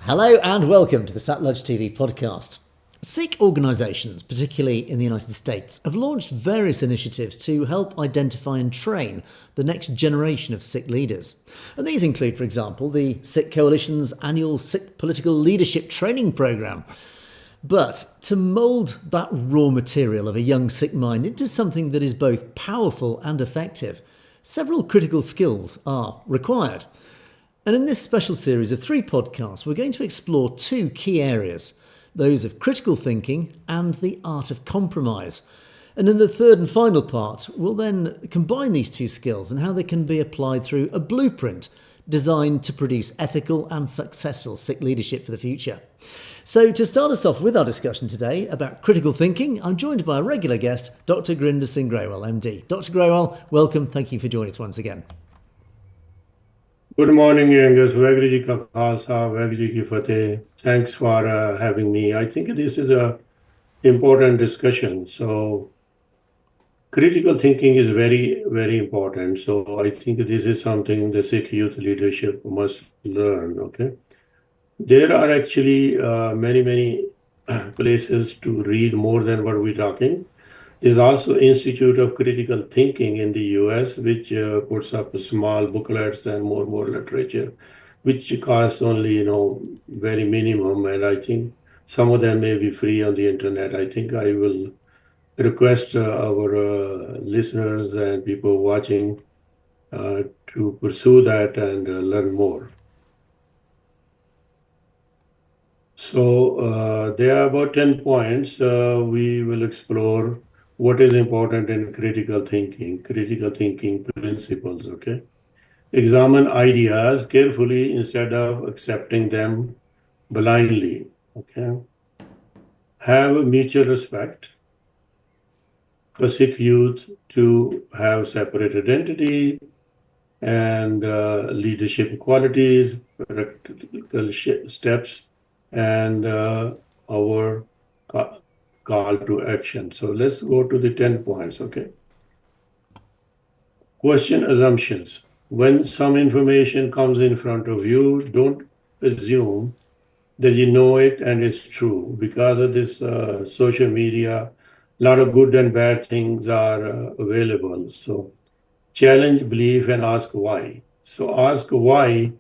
Hello and welcome to the Satluj TV Podcast. Sikh organisations, particularly in the United States, have launched various initiatives to help identify and train the next generation of Sikh leaders. And these include, for example, the Sikh Coalition's annual Sikh Political Leadership Training Programme. But to mould that raw material of a young Sikh mind into something that is both powerful and effective, several critical skills are required. And in this special series of 3 podcasts, we're going to explore 2 key areas, those of critical thinking and the art of compromise. And in the third and final part, we'll then combine these 2 skills and how they can be applied through a blueprint designed to produce ethical and successful Sikh leadership for the future. So to start us off with our discussion today about critical thinking, I'm joined by a regular guest, Dr. Gurinder Singh Grewal, MD. Dr. Grewal, welcome. Thank you for joining us once again. Good morning, Angus. Waheguru Ji Ka Khalsa, Waheguru Ji Ki Fateh. Thanks for having me. I think this is an important discussion. So, critical thinking is very, very important. So, I think this is something the Sikh youth leadership must learn. Okay, there are actually many places to read more than what we're talking. There's also Institute of Critical Thinking in the US, which puts up small booklets and more literature, which costs only, very minimum. And I think some of them may be free on the internet. I think I will request our listeners and people watching to pursue that and learn more. So there are about 10 points we will explore. What is important in critical thinking principles, okay? Examine ideas carefully instead of accepting them blindly, okay? Have mutual respect for Sikh youth to have separate identity and leadership qualities, practical steps, and our call to action. So let's go to the 10 points, okay? Question assumptions. When some information comes in front of you, don't assume that you know it and it's true. Because of this social media, a lot of good and bad things are available. So challenge belief and ask why. So ask why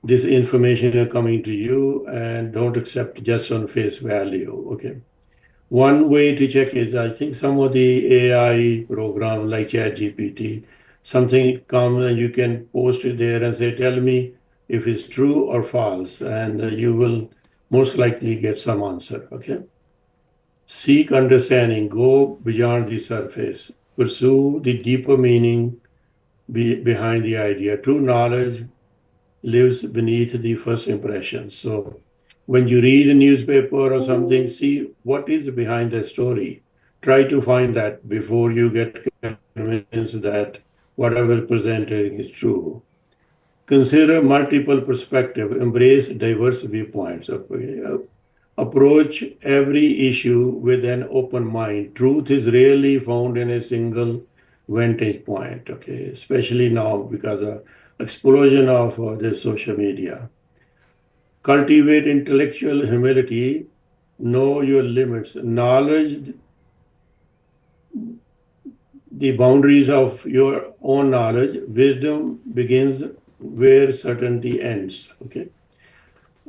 this information is coming to you and don't accept just on face value, okay? One way to check is, I think some of the AI program like ChatGPT, something comes and you can post it there and say, tell me if it's true or false, and you will most likely get some answer, okay? Seek understanding, go beyond the surface, pursue the deeper meaning behind the idea. True knowledge lives beneath the first impression. So when you read a newspaper or something, see what is behind the story. Try to find that before you get convinced that whatever presented is true. Consider multiple perspectives. Embrace diverse viewpoints. Approach every issue with an open mind. Truth is rarely found in a single vantage point, okay? Especially now because of explosion of the social media. Cultivate intellectual humility, know your limits, knowledge the boundaries of your own knowledge. Wisdom begins where certainty ends, okay?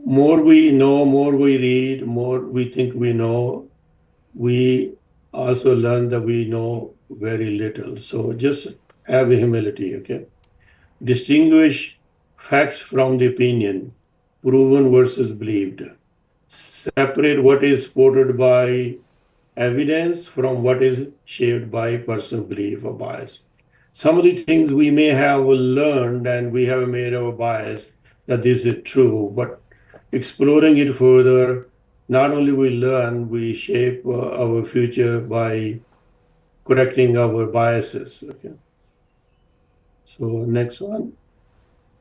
More we know, more we read, more we think we know, we also learn that we know very little. So just have humility, okay? Distinguish facts from the opinion. Proven versus believed. Separate what is supported by evidence from what is shaped by personal belief or bias. Some of the things we may have learned and we have made our bias that this is true, but exploring it further, not only we learn, we shape our future by correcting our biases. Okay. So next one.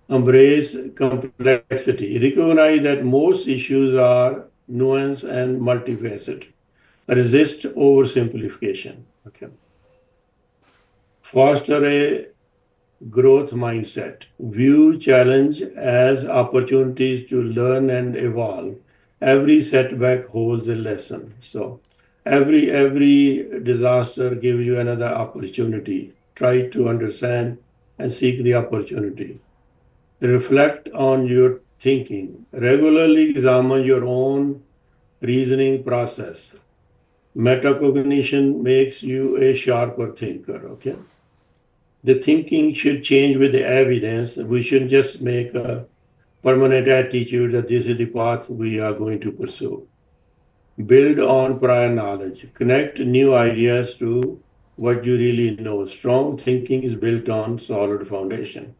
Embrace complexity. Recognize that most issues are nuanced and multifaceted. Resist oversimplification. Okay. Foster a growth mindset. View challenge as opportunities to learn and evolve. Every setback holds a lesson. So every disaster gives you another opportunity. Try to understand and seek the opportunity. Reflect on your thinking. Regularly examine your own reasoning process. Metacognition makes you a sharper thinker. Okay. The thinking should change with the evidence. We shouldn't just make a permanent attitude that this is the path we are going to pursue. Build on prior knowledge. Connect new ideas to what you really know. Strong thinking is built on solid foundation.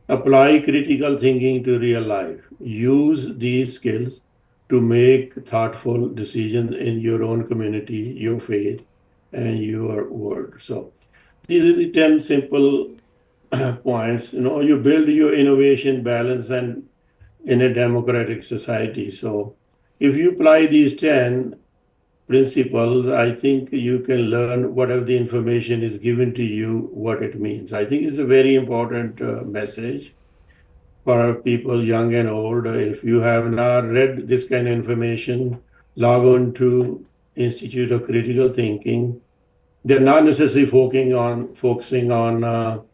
Apply critical thinking to real life. Use these skills to make thoughtful decisions in your own community, your faith, and your world. So these are the 10 simple points. You build your innovation balance and in a democratic society. So if you apply these 10 principles, I think you can learn whatever the information is given to you, what it means. I think it's a very important message for people young and old. If you have not read this kind of information, log on to Institute of Critical Thinking. They're not necessarily focusing on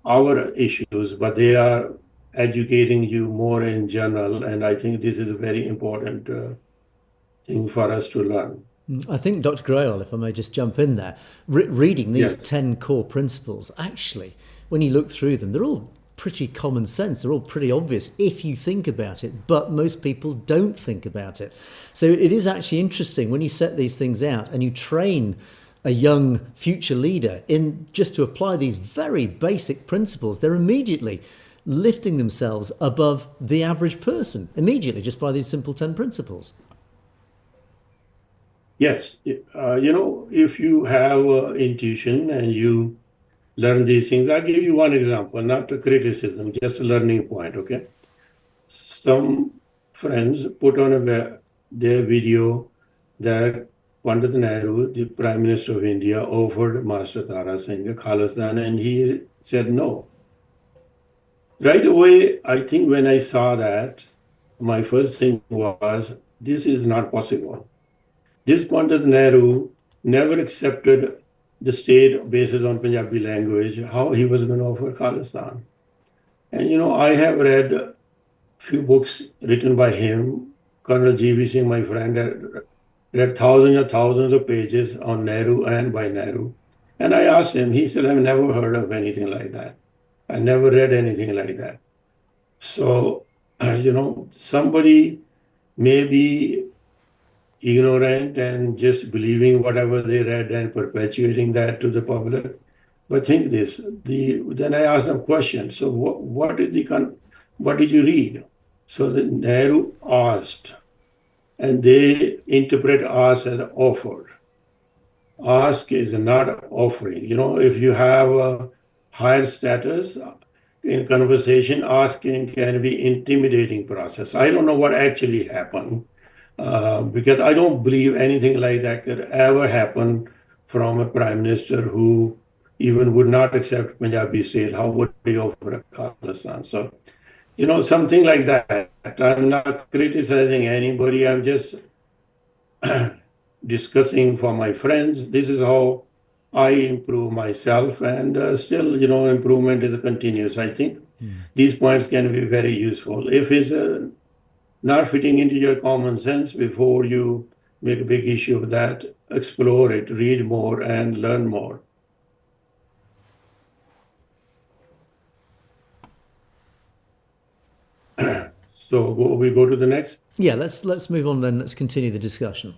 our issues, but they are educating you more in general. And I think this is a very important thing for us to learn. I think, Dr. Grail, if I may just jump in there, reading these Yes. 10 core principles, actually, when you look through them, they're all pretty common sense. They're all pretty obvious if you think about it, but most people don't think about it. So it is actually interesting when you set these things out and you train a young future leader in just to apply these very basic principles, they're immediately lifting themselves above the average person, immediately, just by these simple 10 principles. Yes. If you have intuition and you learn these things, I'll give you one example, not a criticism, just a learning point, okay? Some friends put on their video that Pandit Nehru, the Prime Minister of India, offered Master Tara Singh a Khalistan, and he said no. Right away, I think when I saw that, my first thing was, this is not possible. This Pandit Nehru never accepted the state basis on Punjabi language, how he was going to offer Khalistan. And I have read a few books written by him. Colonel G.V. Singh, my friend, read thousands and thousands of pages on Nehru and by Nehru. And I asked him, he said, I've never heard of anything like that. I never read anything like that. So, somebody may be ignorant and just believing whatever they read and perpetuating that to the public. But think this, then I asked them questions. So what did you read? So the Nehru asked, and they interpret ask as offered. Ask is not offering. If you have a higher status in conversation, asking can be intimidating process. I don't know what actually happened. Because I don't believe anything like that could ever happen from a prime minister who even would not accept Punjabi state. How would he offer a Khalistan? So, something like that. I'm not criticizing anybody. I'm just discussing for my friends. This is how I improve myself. And still, improvement is a continuous. I think these points can be very useful. If it's not fitting into your common sense, before you make a big issue of that, explore it, read more, and learn more. So we go to the next. Yeah, let's move on then. Let's continue the discussion.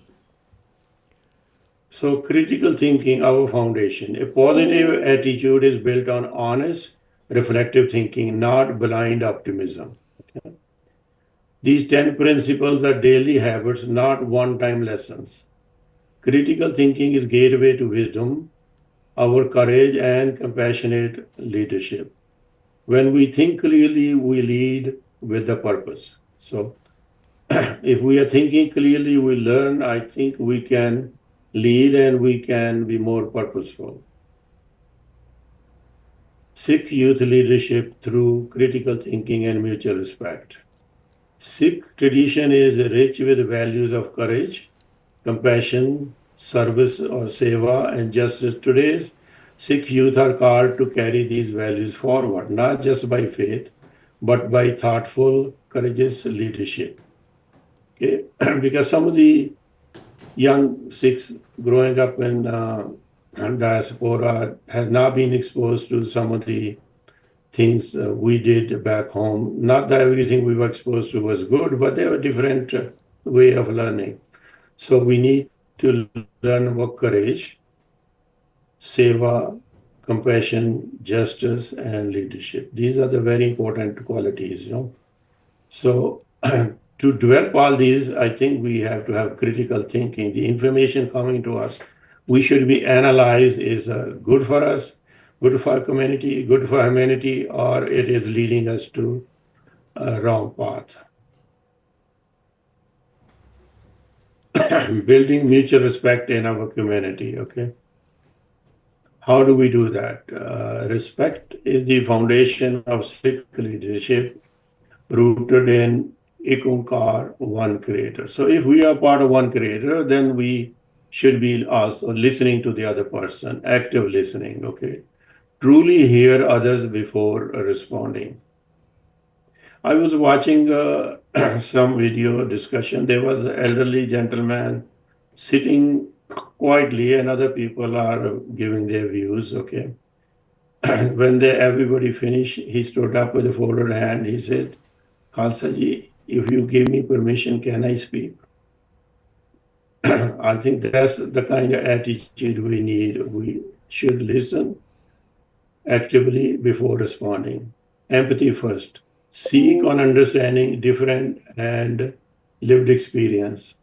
So critical thinking, our foundation. A positive attitude is built on honest, reflective thinking, not blind optimism. Okay? These 10 principles are daily habits, not one-time lessons. Critical thinking is gateway to wisdom, our courage, and compassionate leadership. When we think clearly, we lead with the purpose. So if we are thinking clearly, we learn, I think we can lead and we can be more purposeful. Sikh youth leadership through critical thinking and mutual respect. Sikh tradition is rich with values of courage, compassion, service or seva, and justice. Today's Sikh youth are called to carry these values forward, not just by faith, but by thoughtful, courageous leadership. Okay? Because some of the young Sikhs growing up in diaspora have not been exposed to some of the things we did back home. Not that everything we were exposed to was good, but they were different way of learning. So we need to learn about courage, seva, compassion, justice, and leadership. These are the very important qualities, you know. So to develop all these, I think we have to have critical thinking. The information coming to us, we should be analyzed is good for us, good for our community, good for humanity, or it is leading us to a wrong path. Building mutual respect in our community, okay? How do we do that? Respect is the foundation of Sikh leadership rooted in Ek Onkar, one creator. So if we are part of one creator, then we should be also listening to the other person, active listening, okay? Truly hear others before responding. I was watching some video discussion. There was an elderly gentleman sitting quietly, and other people are giving their views, okay? When everybody finished, he stood up with a folded hand. He said, Khalsa ji, if you give me permission, can I speak? I think that's the kind of attitude we need. We should listen actively before responding. Empathy first. Seek on understanding different and lived experience.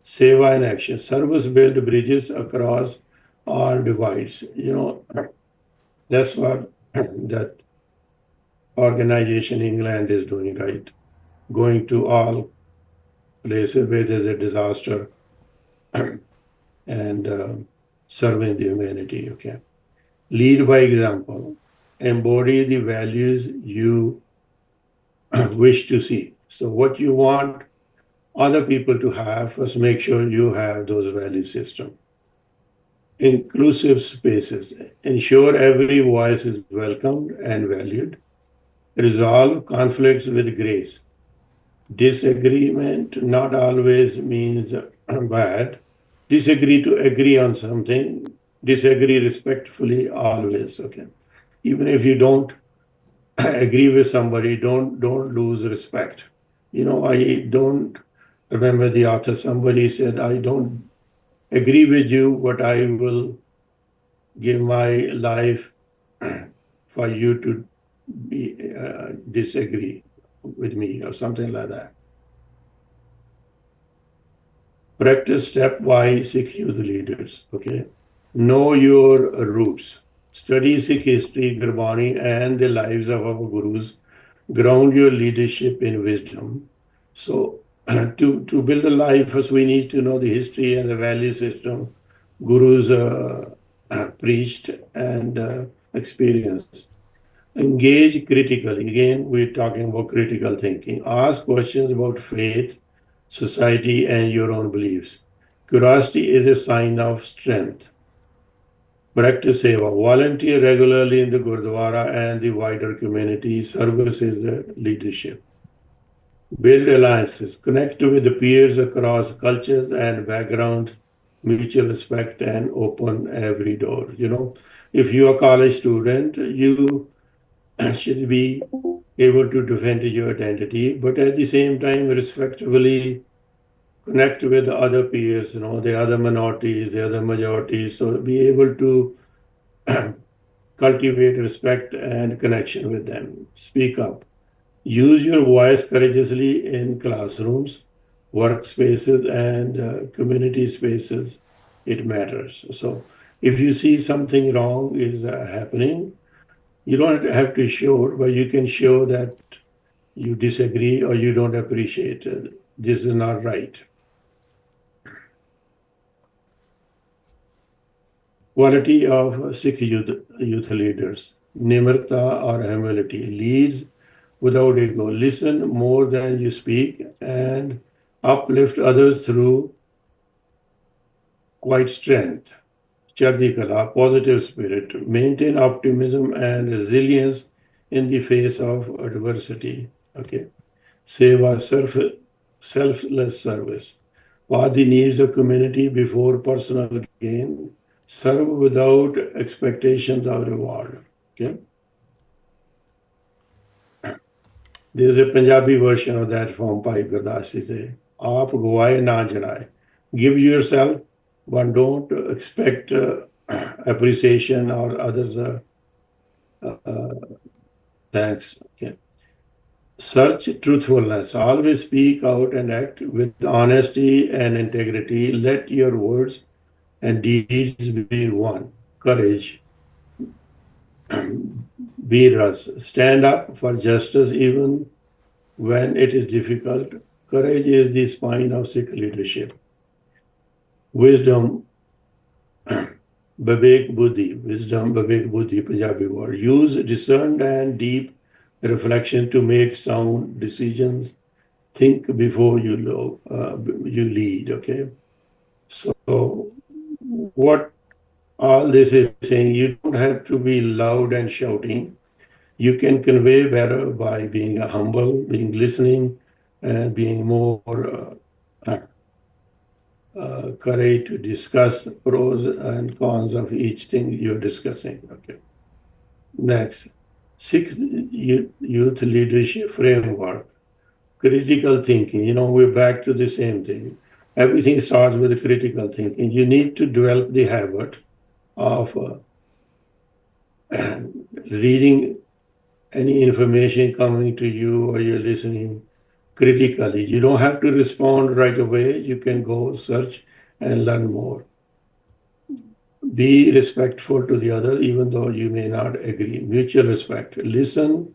Seva in action. Service build bridges across all divides. You know, that's what that organization in England is doing, right? Going to all places where there's a disaster and serving the humanity, okay? Lead by example. Embody the values you wish to see. So what you want other people to have, first make sure you have those value system. Inclusive spaces. Ensure every voice is welcomed and valued. Resolve conflicts with grace. Disagreement not always means bad. Disagree to agree on something. Disagree respectfully always, okay? Even if you don't agree with somebody, don't lose respect. You know, I don't remember the author, somebody said, I don't agree with you, but I will give my life for you to disagree with me or something like that. Practice stepwise Sikh youth leaders, okay? Know your roots. Study Sikh history, Gurbani, and the lives of our gurus. Ground your leadership in wisdom. So to build a life, first we need to know the history and the value system gurus preached and experienced. Engage critically. Again, we're talking about critical thinking. Ask questions about faith, society, and your own beliefs. Curiosity is a sign of strength. Practice seva. Volunteer regularly in the Gurdwara and the wider community. Service is leadership. Build alliances. Connect with the peers across cultures and backgrounds. Mutual respect and open every door. You know, if you're a college student, you should be able to defend your identity, but at the same time, respectfully connect with the other peers, you know, the other minorities, the other majorities. So be able to cultivate respect and connection with them. Speak up. Use your voice courageously in classrooms, workspaces, and community spaces. It matters. So if you see something wrong is happening, you don't have to show it, but you can show that you disagree or you don't appreciate it. This is not right. Quality of Sikh youth leaders. nimrta or humility. Leads without ego. Listen more than you speak and uplift others through quiet strength. Chardi Kala, positive spirit. Maintain optimism and resilience in the face of adversity. Okay. Seva, selfless service. Put the needs of community before personal gain. Serve without expectations of reward. Okay. There's a Punjabi version of that from Bhai Gurdas Ji. Aap gwaye na janaye. Give yourself, but don't expect appreciation or others' thanks. Okay. Search truthfulness. Always speak out and act with honesty and integrity. Let your words and deeds be one. Courage. Be us. Stand up for justice even when it is difficult. Courage is the spine of Sikh leadership. Wisdom, Babek Buddhi, Punjabi word. Use discerned and deep reflection to make sound decisions. Think before you lead. Okay. So, what all this is saying, you don't have to be loud and shouting. You can convey better by being humble, being listening, and being more courage to discuss pros and cons of each thing you're discussing. Okay. Next, Sikh youth leadership framework, critical thinking. We're back to the same thing. Everything starts with critical thinking. You need to develop the habit of reading any information coming to you or you're listening critically. You don't have to respond right away. You can go search and learn more. Be respectful to the other, even though you may not agree. Mutual respect. Listen,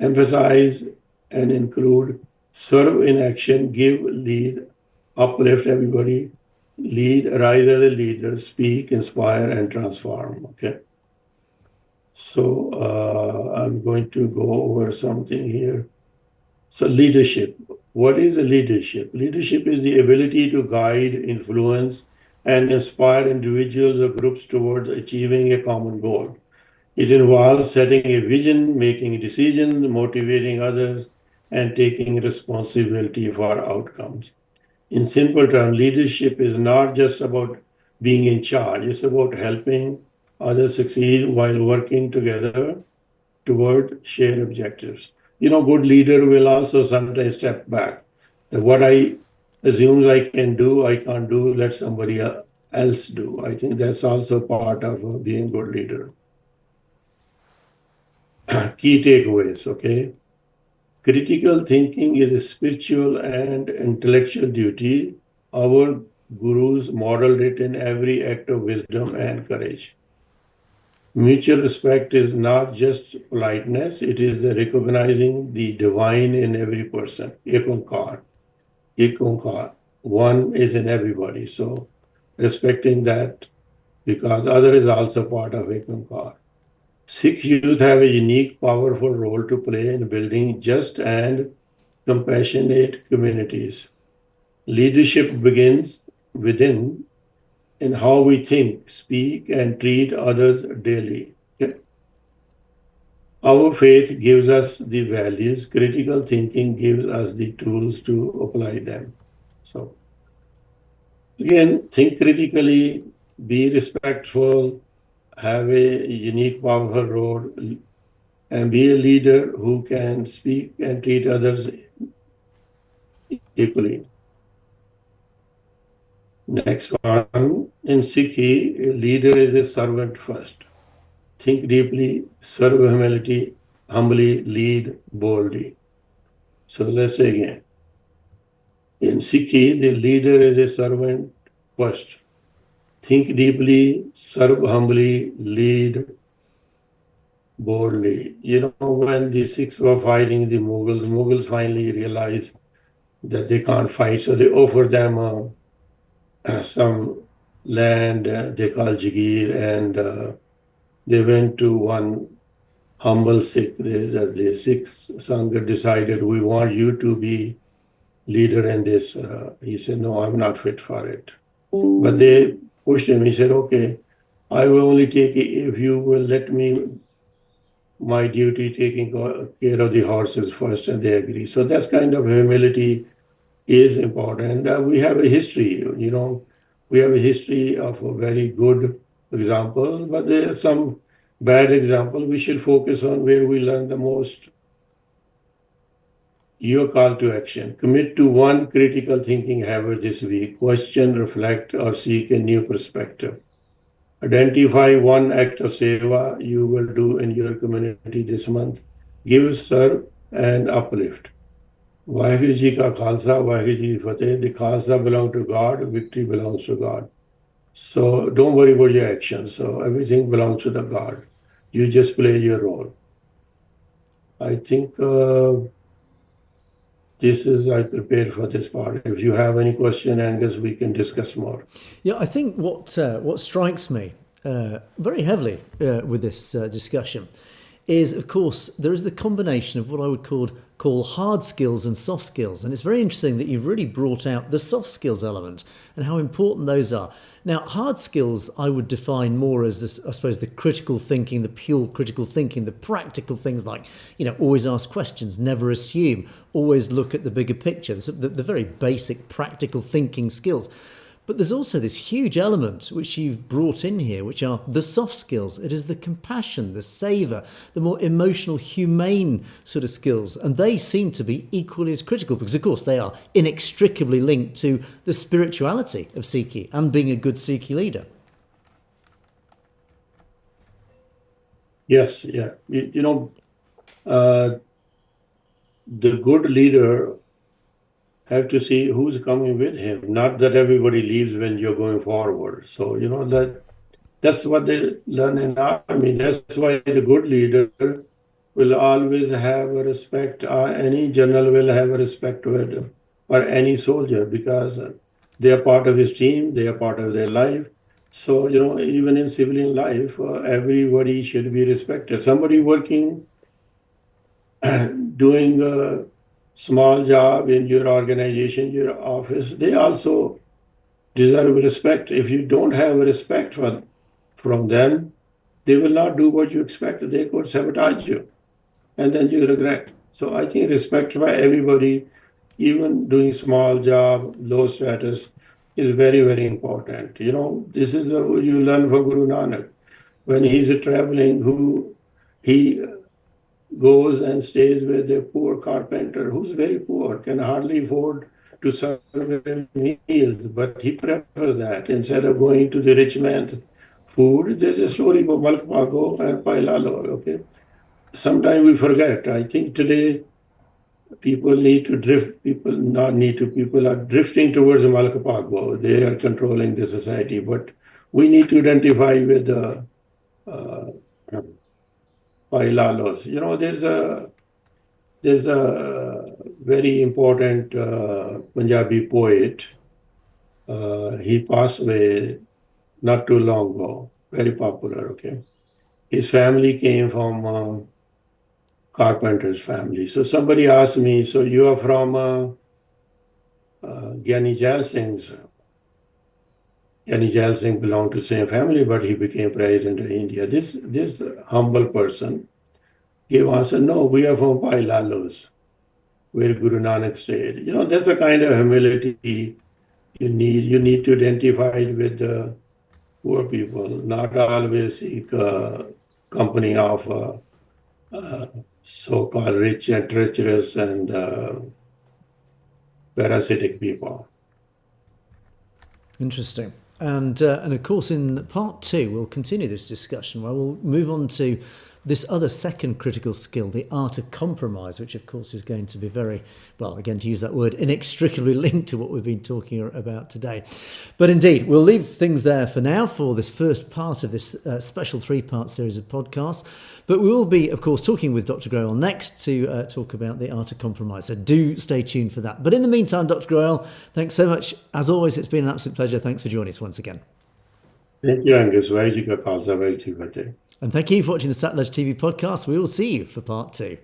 emphasize, and include. Serve in action, give, lead, uplift everybody. Lead, rise as a leader, speak, inspire, and transform. Okay. So I'm going to go over something here. So leadership. What is leadership? Leadership is the ability to guide, influence, and inspire individuals or groups towards achieving a common goal. It involves setting a vision, making decisions, motivating others, and taking responsibility for outcomes. In simple terms, leadership is not just about being in charge, it's about helping others succeed while working together toward shared objectives. Good leader will also sometimes step back. What I assume I can do, I can't do, let somebody else do. I think that's also part of being a good leader. Key takeaways, okay? Critical thinking is a spiritual and intellectual duty. Our gurus modeled it in every act of wisdom and courage. Mutual respect is not just politeness, it is recognizing the divine in every person. Ek Onkar. One is in everybody. So respecting that because other is also part of Ek Onkar. Sikh youth have a unique, powerful role to play in building just and compassionate communities. Leadership begins within in how we think, speak, and treat others daily. Okay? Our faith gives us the values, critical thinking gives us the tools to apply them. So, again, think critically, be respectful, have a unique, powerful role, and be a leader who can speak and treat others equally. Next one, in Sikhi, a leader is a servant first. Think deeply, serve humility, humbly, lead boldly. So let's say again. In Sikhi, the leader is a servant first. Think deeply, serve humbly, lead boldly. When the Sikhs were fighting the Mughals finally realized that they can't fight, so they offered them some land they call Jagir, and they went to one humble Sikh. The Sikh Sangha decided, we want you to be leader in this. He said, no, I'm not fit for it. But they pushed him. He said, okay, I will only take it if you will let me my duty taking care of the horses first, and they agree. So that's kind of humility is important. We have a history, we have a history of a very good example, but there are some bad example. We should focus on where we learn the most. Your call to action. Commit to one critical thinking habit this week. Question, reflect, or seek a new perspective. Identify one act of seva you will do in your community this month. Give, serve, and uplift. Vaheguru Ji ka Khalsa, Vaheguru Ji Fateh. The Khalsa belongs to God, victory belongs to God. So don't worry about your actions. So everything belongs to the God. You just play your role. I think I prepared for this part. If you have any question, Angus, we can discuss more. Yeah, I think what strikes me very heavily with this discussion is, of course, there is the combination of what I would call hard skills and soft skills. And it's very interesting that you've really brought out the soft skills element and how important those are. Now, hard skills I would define more as this, I suppose, the critical thinking, the pure critical thinking, the practical things like, always ask questions, never assume, always look at the bigger picture, the very basic practical thinking skills. But there's also this huge element which you've brought in here, which are the soft skills. It is the compassion, the savour, the more emotional, humane sort of skills. And they seem to be equally as critical because, of course, they are inextricably linked to the spirituality of Sikhi and being a good Sikh leader. Yes, yeah. The good leader have to see who's coming with him. Not that everybody leaves when you're going forward. So, that's what they learn in army. That's why the good leader will always have a respect. Any general will have a respect with, or any soldier, because they are part of his team, they are part of their life. So, even in civilian life, everybody should be respected. Somebody working, doing a small job in your organization, your office, they also deserve respect. If you don't have respect from them, they will not do what you expect. They could sabotage you, and then you regret. So I think respect for everybody, even doing small job, low status, is very, very important. This is what you learn from Guru Nanak. When he's traveling, he goes and stays with a poor carpenter who's very poor, can hardly afford to serve him meals, but he prefers that instead of going to the rich man's food. There's a story about Malkpago and Pailalo, okay? Sometimes we forget. I think today people need to drift, people are drifting towards Malkpago. They are controlling the society, but we need to identify with the Pailalos. There's a very important Punjabi poet. He passed away not too long ago. Very popular. Okay, his family came from carpenter's family. So somebody asked me, "So you are from Gyani Jail Singh's?" Gyani Jail Singh belonged to the same family, but he became president of India. This humble person gave answer, "No, we are from Pailalos, where Guru Nanak stayed." That's a kind of humility you need. You need to identify with the poor people, not always seek company of so-called rich and treacherous and parasitic people. Interesting. And of course, in part 2, we'll continue this discussion where we'll move on to this other second critical skill, the art of compromise, which of course is going to be very, well, again, to use that word, inextricably linked to what we've been talking about today. But indeed, we'll leave things there for now for this first part of this special 3-part series of podcasts. But we will be, of course, talking with Dr. Groel next to talk about the art of compromise. So do stay tuned for that. But in the meantime, Dr. Groel, thanks so much. As always, it's been an absolute pleasure. Thanks for joining us once again. Thank you, Angus. Vaheguru Ji Ka Khalsa, Vaheguru Ji Ki Fateh. And thank you for watching the Satluj TV podcast. We will see you for part 2.